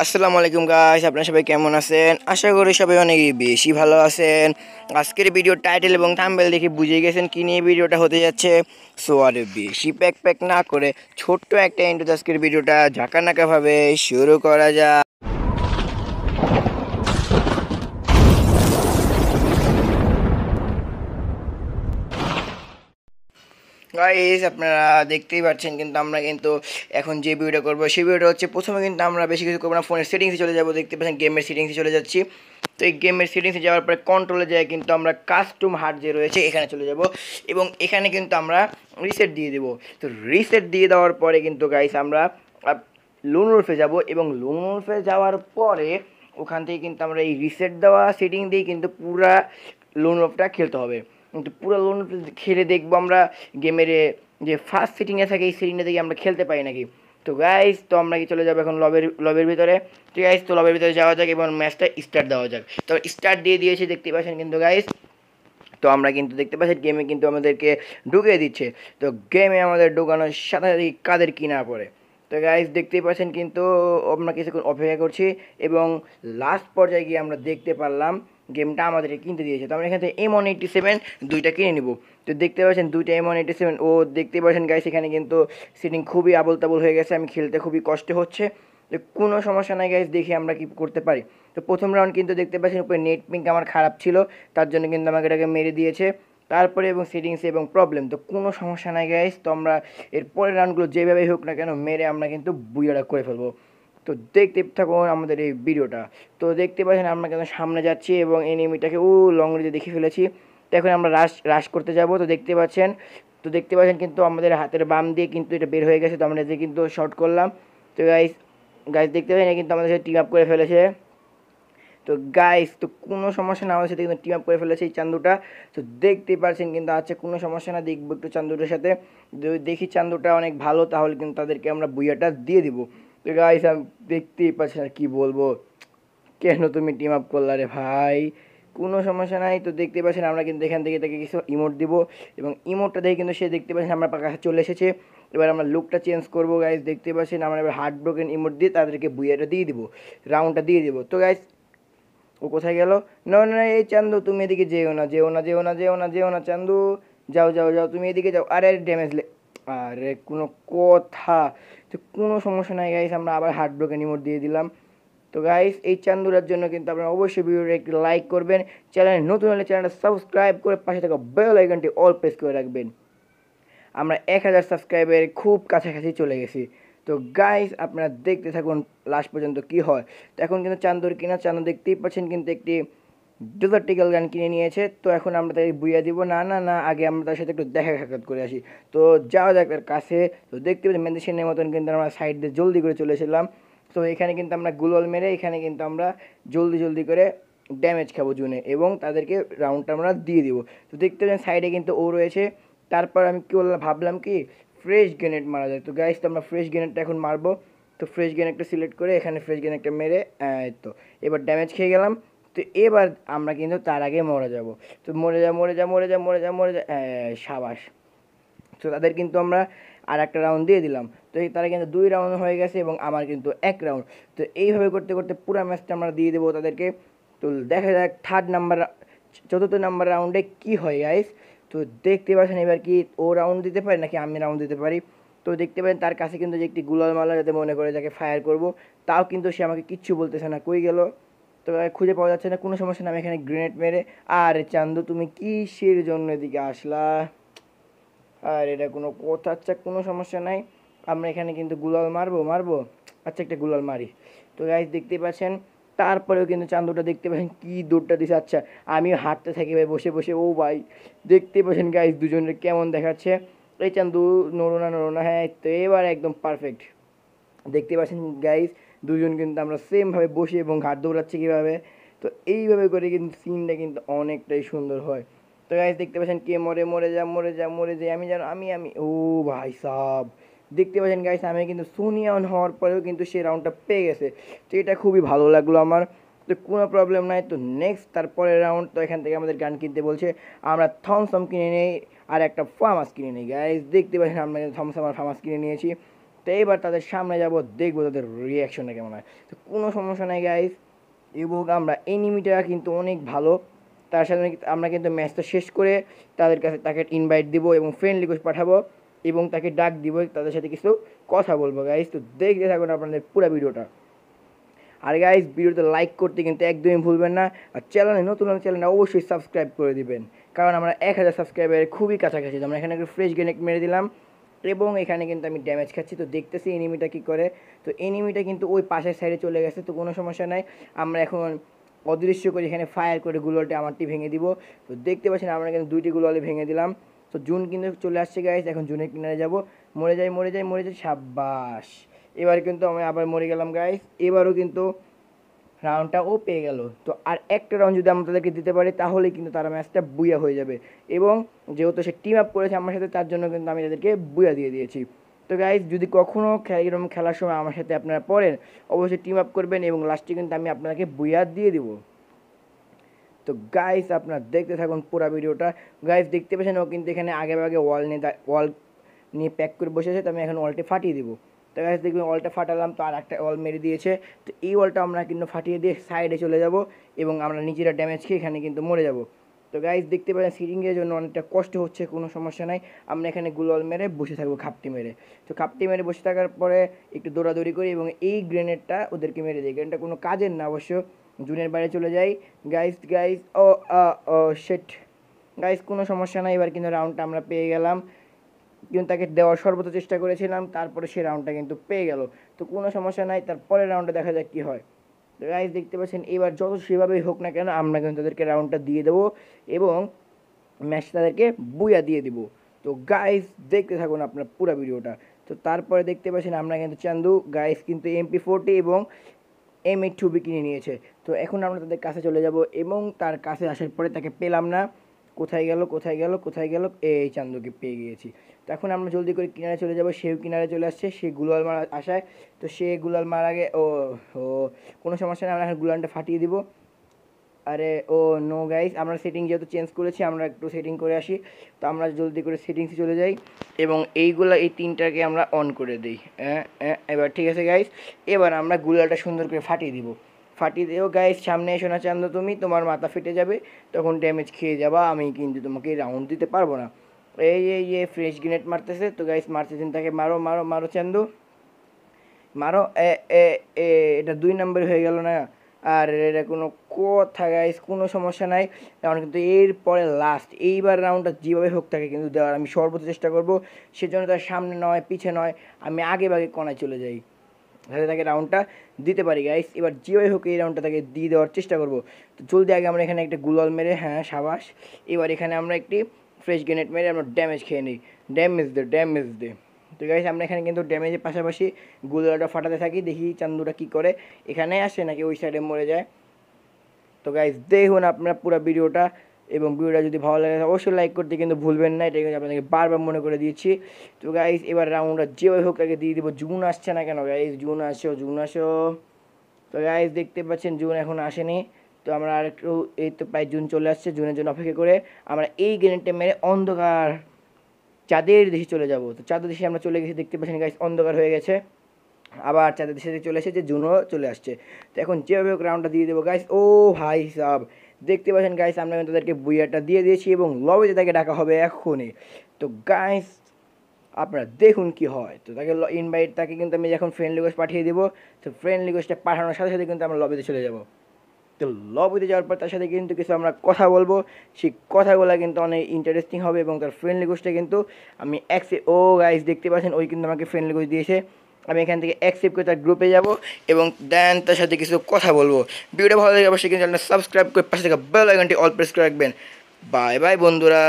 আসসালামু আলাইকুম গাইস, আপনারা সবাই কেমন আছেন? আশা করি সবাই অনেক বেশি ভালো আছেন। আজকের ভিডিও টাইটেল এবং থাম্বনেল দেখে বুঝে গেছেন কি নিয়ে ভিডিওটা হতে যাচ্ছে। সো আর বেশি প্যাক না করে ছোট্ট একটা ইন্ট্রো আজকের ভিডিওটা ঝাঁকানাকাভাবে শুরু করা যাক। গাইস, আপনারা দেখতেই পাচ্ছেন কিন্তু আমরা কিন্তু এখন যে ভিডিওটা করবো সেই ভিডিওটা হচ্ছে, প্রথমে কিন্তু আমরা বেশি কিছু করবো না, ফোনের সেটিংসে চলে যাবো। দেখতে পাচ্ছেন গেমের সেটিংসে চলে যাচ্ছি। তো এই গেমের সেটিংসে যাওয়ার পরে কন্ট্রোলে যায় কিন্তু আমরা কাস্টম হার্ট যে রয়েছে এখানে চলে যাব এবং এখানে কিন্তু আমরা রিসেট দিয়ে দেবো। তো রিসেট দিয়ে দেওয়ার পরে কিন্তু গাইস আমরা লোন উলফে যাব এবং লোন উলফে যাওয়ার পরে ওখান থেকে কিন্তু আমরা এই রিসেট দেওয়া সেটিং দিয়ে কিন্তু পুরা লোন উলফটা খেলতে হবে। কিন্তু পুরো লোন খেলে দেখবো আমরা গেমের যে ফার্স্ট সেটিংয়ে থাকে এই সেটিংটা থেকে আমরা খেলতে পারি নাকি। তো গাইস, তো আমরা কি চলে যাবো এখন লবের ভিতরে। ঠিক আছে, তো লবের ভিতরে যাওয়া যাক এবং ম্যাচটা স্টার্ট দেওয়া যাক। তো স্টার্ট দিয়ে দিয়েছি দেখতে পাচ্ছেন কিন্তু গাইস। তো আমরা কিন্তু দেখতে পাচ্ছি গেমে কিন্তু আমাদেরকে ঢুকিয়ে দিচ্ছে। তো গেমে আমাদের ঢোকানোর সাথে সাথে কাদের কিনা পড়ে। তো গাইস দেখতেই পাচ্ছেন কিন্তু আমরা কিছুক্ষণ অপেক্ষা করছি এবং লাস্ট পর্যায়ে গিয়ে আমরা দেখতে পারলাম গেমটা আমাদেরকে কিনতে দিয়েছে। তো আমরা এখান থেকে M187 দুইটা কিনে নিব। তো দেখতে পাচ্ছেন দুইটা M187 ও দেখতে পাচ্ছেন গাইস এখানে কিন্তু সেটিং খুবই আবল তাবল হয়ে গেছে, আমি খেলতে খুবই কষ্ট হচ্ছে। তো কোনো সমস্যা নাই গাইস, দেখি আমরা কি করতে পারি। তো প্রথম রাউন্ড কিন্তু দেখতে পাচ্ছেন উপরে নেট পিঙ্ক আমার খারাপ ছিল, তার জন্য কিন্তু আমাকে এটাকে মেরে দিয়েছে। তারপরে এবং সেটিংসে এবং প্রবলেম, তো কোনো সমস্যা নাই গাইস। তো আমরা এর পরের রাউন্ডগুলো যেভাবেই হোক না কেন মেরে আমরা কিন্তু বুইয়াটা করে ফেলবো। তো দেখতে থাকুন আমাদের এই ভিডিওটা। তো দেখতে পাচ্ছেন আমরা কিন্তু সামনে যাচ্ছি এবং এনিমিটাকে লং রেঞ্জে দেখে ফেলেছি। তো এখন আমরা রাশ করতে যাব। তো দেখতে পাচ্ছেন কিন্তু আমাদের হাতের বাম দিয়ে কিন্তু এটা বের হয়ে গেছে। তো আমরা এতে কিন্তু শর্ট করলাম। তো গাইস গাইস দেখতে পাচ্ছেন কিন্তু আমাদের সাথে টিম আপ করে ফেলেছে। তো গাইস, তো কোনো সমস্যা না, আমাদের সাথে কিন্তু টিম আপ করে ফেলেছে এই চান্দুটা। তো দেখতেই পারছেন কিন্তু আচ্ছা কোনো সমস্যা না, দেখবো একটু চান্দুটার সাথে। দেখি চান্দুটা অনেক ভালো, তাহলে কিন্তু তাদেরকে আমরা বুইয়াটা দিয়ে দিব। তো গাইস আমি দেখতেই পাচ্ছেন আর কী বলবো, কেন তুমি টিম আপ করলা রে ভাই। কোনো সমস্যা নাই। তো দেখতে পাচ্ছেন আমরা কিন্তু এখান থেকে তাকে কিছু ইমোট দিব এবং ইমোটটা দেখে কিন্তু সে দেখতে পাচ্ছেন আমার কাছে চলে এসেছে। এবার আমরা লুকটা চেঞ্জ করবো গাইস। দেখতে পাচ্ছেন আমরা এবার হার্ট ব্রোকেন ইমোট দিয়ে তাদেরকে বুইয়াটা দিয়ে দিব, রাউন্ডটা দিয়ে দিব। তো গাইস ও কোথায় গেল? না না, এই চান্দু তুমি এদিকে যেও না চান্দু, যাও তুমি এদিকে যাও। আরে ড্যামেজ আরে কোনো কথা। তো কোনো সমস্যা নাই গাইস, আমরা আবার হার্ট ব্রোকেন ইমোট দিয়ে দিলাম। তো গাইস এই চান্দুরার জন্য কিন্তু আপনারা অবশ্যই ভিডিওটা একটু লাইক করবেন, চ্যানেল নতুন হলে চ্যানেলটা সাবস্ক্রাইব করে পাশে থাকা বেল আইকনটি অল প্রেস করে রাখবেন। আমরা 1000 সাবস্ক্রাইবারের খুব কাছাকাছি চলে গেছি। তো গাইস আপনারা দেখতে থাকুন লাস্ট পর্যন্ত কি হয়। তো এখন কিন্তু চান্দু দেখতেই পাচ্ছেন কিন্তু একটি ডেজার্টিক্যাল গান কিনে নিয়েছে। তো এখন আমরা তাকে বুইয়া দিব। না, আগে আমরা তার সাথে একটু দেখা সাক্ষাৎ করে আসি। তো যাওয়া যাক তার কাছে। তো দেখতে পাচ্ছি মেডিসিনের মতন কিন্তু আমরা সাইড দিয়ে জলদি করে চলে এসেছিলাম। তো এখানে কিন্তু আমরা গুলল মেরে এখানে কিন্তু আমরা জলদি করে ড্যামেজ খাবো জুনে এবং তাদেরকে রাউন্ডটা আমরা দিয়ে দিব। তো দেখতে পাচ্ছেন সাইডে কিন্তু ও রয়েছে। তারপর আমি কী বললাম, ভাবলাম কি ফ্রেশ গ্রেনেড মারা যায়। তো গাইস তো আমরা ফ্রেশ গ্রেনেডটা এখন মারবো। তো ফ্রেশ গ্রেনেডটা সিলেক্ট করে এখানে ফ্রেশ গ্রেনেডটা মেরে তো এবার ড্যামেজ খেয়ে গেলাম। তো এবার আমরা কিন্তু তার আগে মরে যাব। তো মরে যা সাবাস। তো তাদের কিন্তু আমরা আর একটা রাউন্ড দিয়ে দিলাম। তো তারা কিন্তু 2 রাউন্ড হয়ে গেছে এবং আমার কিন্তু 1 রাউন্ড। তো এইভাবে করতে করতে পুরো ম্যাচটা আমরা দিয়ে দেবো তাদেরকে। তো দেখা যাক চতুর্থ নাম্বার রাউন্ডে কি হয় গাইস। তো দেখতে পাচ্ছেন এবার কি ও রাউন্ড দিতে পারে নাকি আমি রাউন্ড দিতে পারি। তো দেখতে পারেন তার কাছে কিন্তু যে একটি গুলাল মালা, যাতে মনে করে যাকে ফায়ার করব, তাও কিন্তু সে আমাকে কিচ্ছু বলতেছে না, কই গেল। তো খুঁজে পাওয়া যাচ্ছে না। কোনো সমস্যা না, আমি এখানে গ্রেনেড মেরে, আর চান্দু তুমি কিসের জন্য এদিকে আসলা? আর এটা কোনো কথা? আচ্ছা কোনো সমস্যা নাই, আমরা এখানে কিন্তু গুলাল মারবো। আচ্ছা একটা গুলাল মারি। তো গাইস দেখতেই পাচ্ছেন তারপরেও কিন্তু চান্দুটা দেখতে পাচ্ছেন কি দৌড়টা দিছে। আচ্ছা আমি হাঁটতে থাকি ভাই বসে ও ভাই দেখতে পাচ্ছেন গাইস দুজনের কেমন দেখাচ্ছে। এই চান্দু নড়ো না, হ্যাঁ তো এবার একদম পারফেক্ট। দেখতে পাচ্ছেন গাইস দুজন কিন্তু আমরা সেমভাবে বসে এবং ঘাট দৌড়াচ্ছি কীভাবে। তো এইভাবে করে কিন্তু সিনটা কিন্তু অনেকটাই সুন্দর হয়। তো গাইস দেখতে পাচ্ছেন কে মরে যায়, আমি জানো আমি ও ভাই সাব। দেখতে পাচ্ছেন গাইস আমি কিন্তু সোনিয়া অন হওয়ার পরেও কিন্তু সেই রাউন্ডটা পেয়ে গেছে। তো এটা খুবই ভালো লাগলো আমার। তো কোনো প্রবলেম নাই। তো নেক্সট তারপরের রাউন্ড, তো এখান থেকে আমাদের গান কিনতে বলছে, আমরা থমসম কিনে নেই আর একটা ফার্মাস কিনে নিই। গাইস দেখতে পাচ্ছেন আমরা থমসম আর ফার্মাস কিনে নিয়েছি। তো এইবার তাদের সামনে যাব, দেখবো তাদের রিয়াকশনটা কেমন হয়। তো কোনো সমস্যা নাই গাইস, এবং আমরা এনিমিটা কিন্তু অনেক ভালো। তার সাথে আমরা কিন্তু ম্যাচটা শেষ করে তাদের কাছে তাকে ইনভাইট দিব এবং ফ্রেন্ড রিকোয়েস্ট পাঠাবো এবং তাকে ডাক দিব, তাদের সাথে কিছু কথা বলবো গাইস। তো দেখতে থাকুন আপনাদের পুরো ভিডিওটা। আর গাইস ভিডিওতে লাইক করতে কিন্তু একদমই ভুলবেন না, আর চ্যানেলে নতুন চ্যানেলটা অবশ্যই সাবস্ক্রাইব করে দিবেন, কারণ আমরা 1000 সাবস্ক্রাইবারের খুবই কাছাকাছি। আমরা এখানে একটা ফ্রেশ গ্রেনেড মেরে দিলাম এবং এখানে কিন্তু আমি ড্যামেজ খাচ্ছি। তো দেখতেছি এনিমিটা কী করে। তো এনিমিটা কিন্তু ওই পাশের সাইডে চলে গেছে, তো কোনো সমস্যা নাই। আমরা এখন অদৃশ্য করে এখানে ফায়ার করে গুলোলটা আমারটি ভেঙে দিব। তো দেখতে পাচ্ছেন আমরা কিন্তু 2টি গুলোলে ভেঙে দিলাম। তো জুন কিন্তু চলে আসছে গাইস, এখন জুনের কিনারে যাব। মরে যাই মরে যাই মরে যাই, সাব্বাস। এবার কিন্তু আমি আবার মরে গেলাম গাইস, এবারও কিন্তু রাউন্ডটা ও পেয়ে গেল। তো আর একটা রাউন্ড যদি আমরা তাদেরকে দিতে পারি তাহলে কিন্তু তারা ম্যাচটা বুয়া হয়ে যাবে, এবং যেহেতু সে টিম আপ করেছে আমার সাথে তার জন্য কিন্তু আমি তাদেরকে বুয়া দিয়ে দিয়েছি। তো গাইজ যদি কখনও এরকম খেলার সময় আমার সাথে আপনারা পড়েন অবশ্যই টিম আপ করবেন, এবং লাস্টে কিন্তু আমি আপনাকে বুয়া দিয়ে দিব। তো গাইস আপনারা দেখতে থাকুন পুরো ভিডিওটা। গাইস দেখতে পাচ্ছেন ও কিন্তু এখানে আগে ওয়াল নিয়ে প্যাক করে বসে আছে, তো আমি এখন ওয়ালটি ফাটিয়ে দিব। তো গাইস দেখবেন ওয়ালটা ফাটালাম, তো আর একটা ওয়াল মেরে দিয়েছে। তো এই ওয়ালটা আমরা কিন্তু ফাটিয়ে দিয়ে সাইডে চলে যাব এবং আমরা নিজেরা ড্যামেজ খেয়ে এখানে কিন্তু মরে যাব। তো গাইস দেখতে পাচ্ছেন সিটিংয়ের জন্য অনেকটা কষ্ট হচ্ছে, কোনো সমস্যা নাই। আমরা এখানে গুলওয়াল মেরে বসে থাকবো খাপটি মেরে। তো খাপটি মেরে বসে থাকার পরে একটু দৌড়াদৌড়ি করি এবং এই গ্রেনেডটা ওদেরকে মেরে দিই। গ্রেনেডটা কোনো কাজের না অবশ্য, জুনের বাইরে চলে যাই। গাইস ও ও শেট গাইস, কোনো সমস্যা নাই। এবার কিন্তু রাউন্ডটা আমরা পেয়ে গেলাম, কিন্তু তাকে দেওয়ার সর্বোচ্চ চেষ্টা করেছিলাম, তারপরে সে রাউন্ডটা কিন্তু পেয়ে গেল। তো কোনো সমস্যা নাই, তারপরের রাউন্ডে দেখা যাক কী হয়। তো গাইস দেখতে পাচ্ছেন এবার যত সেভাবেই হোক না কেন আমরা কিন্তু তাদেরকে রাউন্ডটা দিয়ে দেবো এবং ম্যাচ তাদেরকে বুয়া দিয়ে দিব। তো গাইস দেখতে থাকুন আপনার পুরো ভিডিওটা। তো তারপরে দেখতে পাচ্ছেন আমরা কিন্তু চান্দু গাইস কিন্তু MP40 এবং M82 কিনে নিয়েছে। তো এখন আমরা তাদের কাছে চলে যাব এবং তার কাছে আসার পরে তাকে পেলাম না, কোথায় গেল কোথায় গেল কোথায় গেল, এই চান্দুকে পেয়ে গিয়েছি। তো এখন আমরা জলদি করে কিনারে চলে যাব, সেও কিনারে চলে আসছে, সে গুলাল মারা আসায়। তো সে গুলাল মারা আগে ও ও কোনো সমস্যা নেই, আমরা এখন গুলালটা ফাটিয়ে দিব। আরে ও নো গাইস, আমরা সেটিং যেহেতু চেঞ্জ করেছি আমরা একটু সেটিং করে আসি। তো আমরা জলদি করে সেটিংসে চলে যাই এবং এই 3টাকে আমরা অন করে দিই। এবার ঠিক আছে গাইস, এবার আমরা গুলালটা সুন্দর করে ফাটিয়ে দিব। ফাটিয়ে দিও গাইস, সামনে এসো না চান্দু, তুমি তোমার মাথা ফেটে যাবে, তখন ড্যামেজ খেয়ে যাবা, আমি কিন্তু তোমাকে রাউন্ড দিতে পারবো না। এই ফ্রেশ গ্রেনেড মারতেছে। তো গাইস মারতে দিন তাকে, মারো মারো মারো চান্দু মারো। এ এ এ এটা 2 নম্বর হয়ে গেল না, আর এটা কোনো কথা গাইস, কোনো সমস্যা নাই। কারণ কিন্তু এরপরে লাস্ট এইবার রাউন্ডটা যেভাবে হোক তাকে কিন্তু দেওয়ার আমি সর্বোচ্চ চেষ্টা করব। সেজন্য তার সামনে নয় পিছে নয়, আমি আগে ভাগে কোনায় চলে যাই, যাতে তাকে রাউন্ডটা দিতে পারি গাইস। এবার যেভাবে হোক এই রাউন্ডটা তাকে দিয়ে দেওয়ার চেষ্টা করব। তো জলদি আগে আমরা এখানে একটা গুলাল মেরে, হ্যাঁ সাবাস। এবার এখানে আমরা একটি ফ্রেশ গ্রেনেড মেরে আমরা ড্যামেজ খেয়ে নিই। ড্যামেজ দে। তো গাইস আমরা এখানে কিন্তু ড্যামেজের পাশাপাশি গুলালটা ফাটাতে থাকি, দেখি চান্দুটা কী করে, এখানে আসে নাকি ওই সাইডে মরে যায়। তো গাইস দেখুন আপনারা পুরো ভিডিওটা, এবং ভিডিওটা যদি ভালো লাগে অবশ্যই লাইক করতে কিন্তু ভুলবেন না, এটা কিন্তু আপনাদেরকে বারবার মনে করে দিয়েছি। তো গাইস এবার রাউন্ডটা যেভাবে হোক তাকে দিয়ে দিব। জুন আসছে না কেন গাইস, জুন আসো। তো গাইস দেখতে পাচ্ছেন জুন এখন আসেনি। তো আমরা আর একটু, এই তো প্রায় জুন চলে আসছে, জুনের জন্য অপেক্ষা করে আমরা এই গ্রেনেডটা মেরে অন্ধকার চাঁদের দেশে চলে যাব। তো চাঁদের দেশে আমরা চলে গেছি, দেখতে পাচ্ছেন গাইস অন্ধকার হয়ে গেছে, আবার চাঁদের দেশে চলে এসেছে, জুনও চলে আসছে। তো এখন যেভাবে রাউন্ডটা দিয়ে দেবো গাইস। ও ভাই সাব দেখতে পাচ্ছেন গাইস আমরা তাদেরকে বুইয়াটা দিয়ে দিয়েছি এবং লবিতে তাকে ডাকা হবে এখনই। তো গাইস আপনারা দেখুন কি হয়। তো তাকে ইনভাইট, তাকে কিন্তু আমি এখন ফ্রেন্ড রিকোয়েস্ট পাঠিয়ে দেবো। তো ফ্রেন্ড রিকোয়েস্টটা পাঠানোর সাথে সাথে কিন্তু আমরা লবিতে চলে যাব। তো লবিতে যাওয়ার পর তার সাথে কিন্তু কিছু আমরা কথা বলবো, সেই কথাগুলো কিন্তু অনেক ইন্টারেস্টিং হবে এবং তার ফ্রেন্ড রিকোয়েস্টটা কিন্তু আমি ও গাইস দেখতে পাচ্ছেন ওই কিন্তু আমাকে ফ্রেন্ড রিকোয়েস্ট দিয়েছে। আমি এখান থেকে অ্যাকসেপ্ট করে তার গ্রুপে যাব এবং দেন তার সাথে কিছু কথা বলবো। ভিডিওটা ভালো লাগে অবশ্যই কিন্তু চ্যানেলটা সাবস্ক্রাইব করে পাশে থেকে বেল আইকনটি অল প্রেস করে রাখবেন। বাই বাই বন্ধুরা।